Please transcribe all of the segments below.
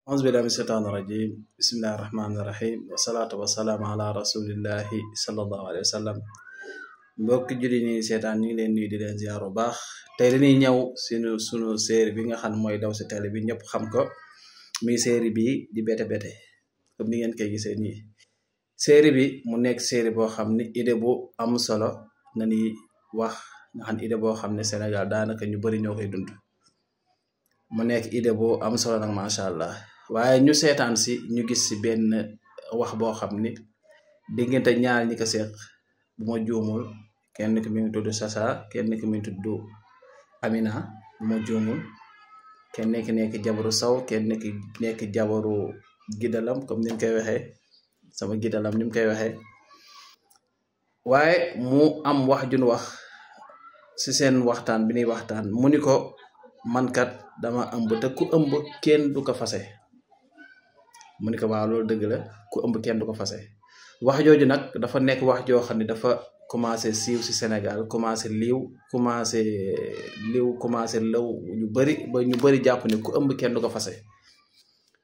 أعوذ بالله من الشيطان الرجيم بسم الله الرحمن الرحيم والصلاة والسلام على رسول الله صلى الله عليه وسلم mbokk julli ni seetaan ñu ngi leen nuyu di leen ziar bu baax tey dañuy ñëw sunu série bi nga xam mooy daw si télé bi ñëpp xam ko muy série bi di Bété Bété comme ni ngeen koy gisee nii série bi mu nekk série boo xam ni idée bu am solo na ni wax nga xam idée boo xam ne Sénégal daanaka ñu bari ñoo koy dund mu nekk idée bu am solo nag macha allah waaye ñu seetaan si ñu gis si benn wax boo xam ni diggante ñaar ñi ko seq bu ma juumul kenn ki mi ngi tudd Sasa kenn ki mi ngi tudd Amina bu ma juumul kenn ki nekk jabaru saw kenn ki nekk jabaru gidalam comme ni mu koy waxee sama gidalam ni mu koy waxee waaye mu am wax jun wax si seen waxtaan bi ñuy waxtaan mu ni ko man kat dama ëmb te ku ëmb kenn du ko fase mu ni ko waaw loolu dëgg la ku ëmb kenn du ko fase wax jooju nag dafa nekk wax joo xam ne dafa commencé siiw si Sénégal commencé law ñu bari ba ñu bari jàpp ne ku ëmb kenn du ko fase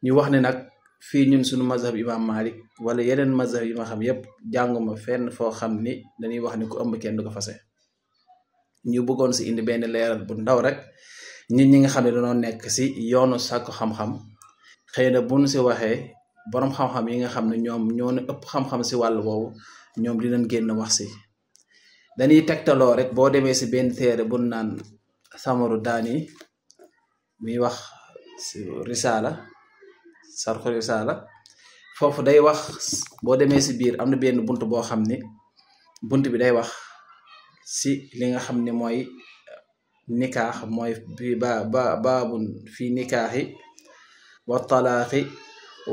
ñu wax ne nag fii ñun suñu mazhab imam Malik wala yeneen mazhab yi ma xam yépp jànguma fenn foo xam ni dañuy wax ne ku ëmb kenn du ko fase ñu bëggoon si indi benn leeral bu ndaw rek nit ñi nga xam ne dañoo nekk si yoonu sàkku xam-xam xëy na buñ si waxee boroom xam-xam yi nga xam ne ñoom ñoo ne ëpp xam-xam si wàll boobu ñoom dinañ génn wax si dañuy tegtaloo rek boo demee si benn téere bu naan Samaru Daani muy wax si Risaala sarxu Risaala foofu day wax boo demee si biir am na benn bunt boo xam ni bunt bi day wax si li nga xam ne mooy nikaax mooy bi baabun fii nikaaxi wa talaaqi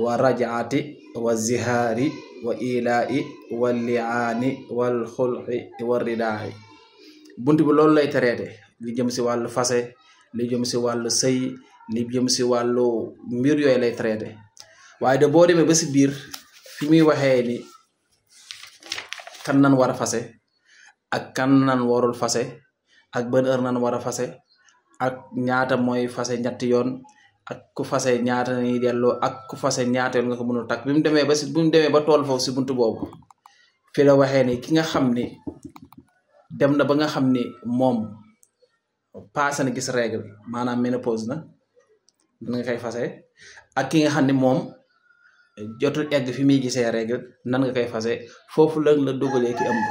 wa rajaati wa zihaari wa ilaa'i wa liaani wal xulqi wa ridaa'i bunt bi loolu lay traité li jëm si wàllu fase li jëm si wàllu sëy li jëm si wàllu mbir yooyu lay traité waaye de boo demee ba si biir fi muy waxee ni kan nan war a fase ak kan nan warul fase ak ban heure nan war a fase ak ñaata mooy fase ñetti yoon ak ku fase ñaata nañuy delloo ak ku fase ñaata yoon nga ko mënul takk bi mu demee ba tool foofu si buntu boobu fi la waxee ni ki nga xam ni dem na ba nga xam ni moom passé na gis règle maanaam ménopause na nan nga koy fase ak ki nga xam ni moom jotul egg fi muy gisee règle nan nga koy fase foofu la dugalee ki ëmb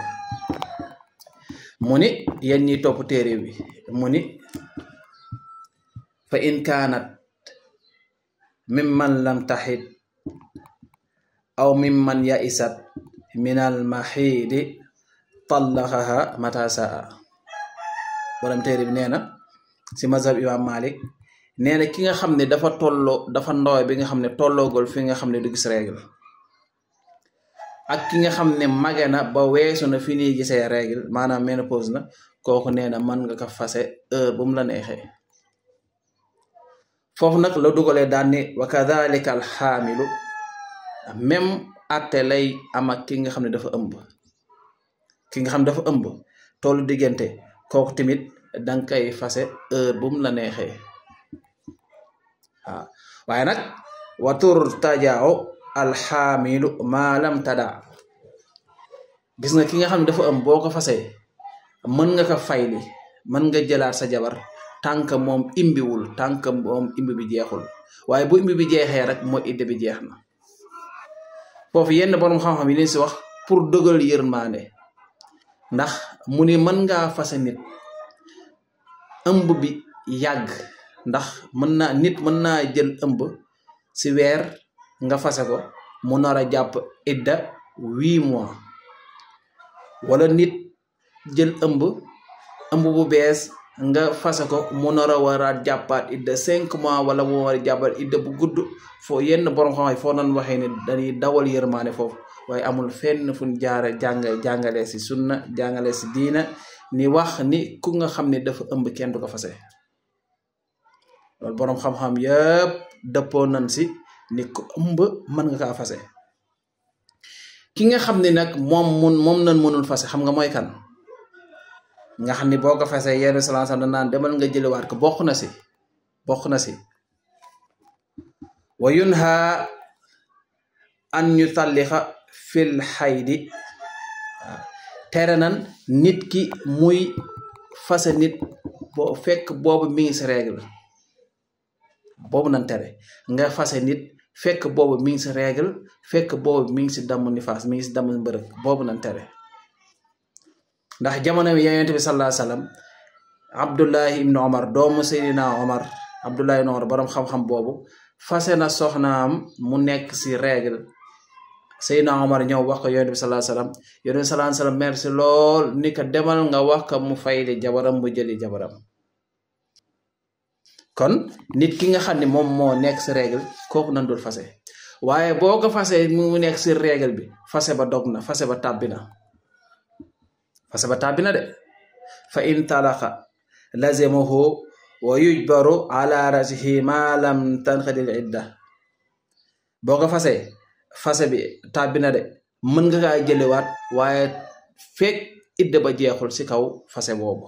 mu ni yéen ñi topp téere bi mu ni fa in kaanat mimman lam taxit aw mimman yaisat minal maxiidi tallaxaha mata saa borom téere bi nee na si mazhab imam Malik nee na ki nga xam ne dafa ndooy bi nga xam ne tolloogol fi nga xam ne du gis règle ak ki nga xam ne mage na ba weesu na fi ñuy gisee règle maanaam ménopause na kooku nee na mën nga ko fase heure bu mu la neexee foofu nag la dugalee daan ni wa kadhalika al xaamilu même atte lay am ak ki nga xam ne dafa ëmb ki nga xam ne dafa ëmb tollu diggante kooku tamit danga koy fase heure bu mu la neexee waaw waaye nag watur tajaaw alxaamilu maalam tada gis nga ki nga xam ne dafa ëmb boo ko fasee mën nga ko fayli mën nga jëlaat sa jabar tànk moom imbiwul tànk moom imbi bi jeexul waaye bu imbi bi jeexee rek mooy idde bi jeex na foofu yenn borom xam-xam yi leen si wax pour dëgal yërmaande ndax mu ni mën ngaa fase nit ëmb bi yàgg ndax nit mën naa jël ëmb si weer nga fase ko mu nar a jàpp idda 8 mois wala nit jël ëmb bu bees nga fase ko mu nar a war a jàppaat idda 5 mois wala mu war a jàppaat idda bu gudd foo yenn borom xam-xam foo nan waxee ni dañuy dawal yërmaane foofu waaye amul fenn fu ñu jaare jàngale si sunna jàngale si diina ni wax ni ku nga xam ne dafa ëmb kenn du ko fase loolu borom xam-xam yëpp dëppoo nañ si ni ku ëmb mën nga kaa fase ki nga xam ne nag moom nan mënul fase xam nga mooy kan nga xam ni boo ko fase yenn sallallahu alayhi wasallam naan demal nga jëliwaat ko bokk na si wa yunha an yutalliqa fil xaydi tere nan nit ki muy fase nit boo fekk boobu mi ngi si règle boobu nan tere nga fase nit fekk boobu mi ngi si règle fekk boobu mi ngi si damm nifaas mi ngi si damm mbërëg boobu nan tere ndax jamono bi Yonent bi sallallahu alayhi wa sallam Abdullahi ibn Omar doomu Seydina Omar Abdullahi ibn Omar boroom xam-xam boobu fase na soxnaam mu nekk si règle Seydina Omar ñëw wax ko Yonent bi sallallahu alayhi wa sallam Yonent bi sallallahu alayhi wa sallam merci lool ni ko demal nga wax ko mu fayli jabaram mu jëli jabaram kon nit ki nga xam ne moom moo nekk si règle kooku nan dul fase waaye boo ko fase mu nekk si règle bi fase ba dog na fase ba tàbbi na de fa in talaqa lazimahu wa yujbaru ala rajhi ma lam tanqadil idda boo ko fase bi tàbbi na de mën nga kaa jëliwaat waaye fekk idda ba jeexul si kaw fase boobu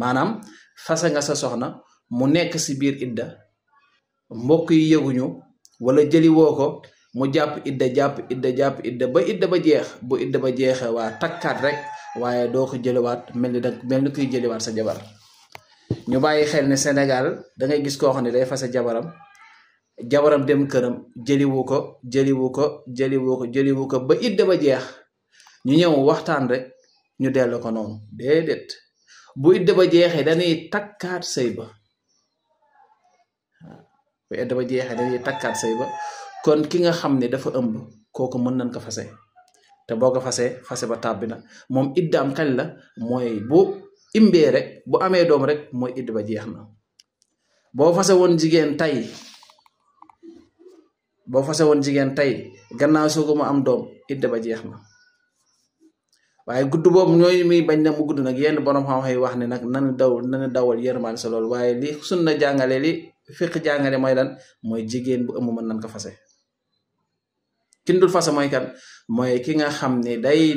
maanaam fase nga sa soxna mu nekk si biir idda mbokk yi yëguñu wala jëli woo ko mu jàpp idda ba idda ba jeex bu idda ba jeexee waa takkaat rek waaye doo ko jëliwaat mel ni kuy jëliwaat sa jabar ñu bàyyi xel ne Sénégal da ngay gis koo xam ne day fase jabaram dem këram jëliwu ko ba idda ba jeex ñu ñëw waxtaan rek ñu dellu ko noonu déedéet bu idda ba jeexee dañuy takkaat sëy ba kon ki nga xam ne dafa ëmb kooku mën nañ ko fase te boo ko fase ba tàbbi na moom iddaam kañ la mooy bu imbee rek bu amee doom rek mooy idda ba jeex na boo fase woon jigéen tey gannaaw soogu mu am doom idda ba jeex na waaye gudd boobu ñooy muy bañ na mu gudd nag yenn borom xam-xam yi wax ne nag nanu dawal yërmaan sa loolu waaye li sunna jàngale li fiq jàngale mooy lan mooy jigéen bu ëmb mën nañ ko fase kin dul fase mooy kan mooy ki nga xam ne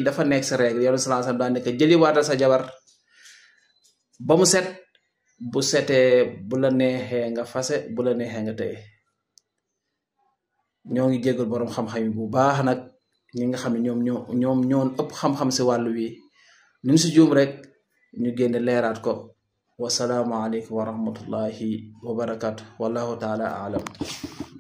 dafa nekk sa règle Yonent sallallahu alayhi wasallam daan nekk jëli waatal sa jabar ba mu set bu setee bu la neexee nga fase bu la neexee nga tëye ñoo ngi jégal borom xam-xam yi bu baax nag ñi nga xam ne ñoom ëpp xam-xam si wàllu wi luñ si juum rek ñu génne leeraat ko wasalaamu aleykum wa rahmatullahi wa barakatuh wallahu taala alam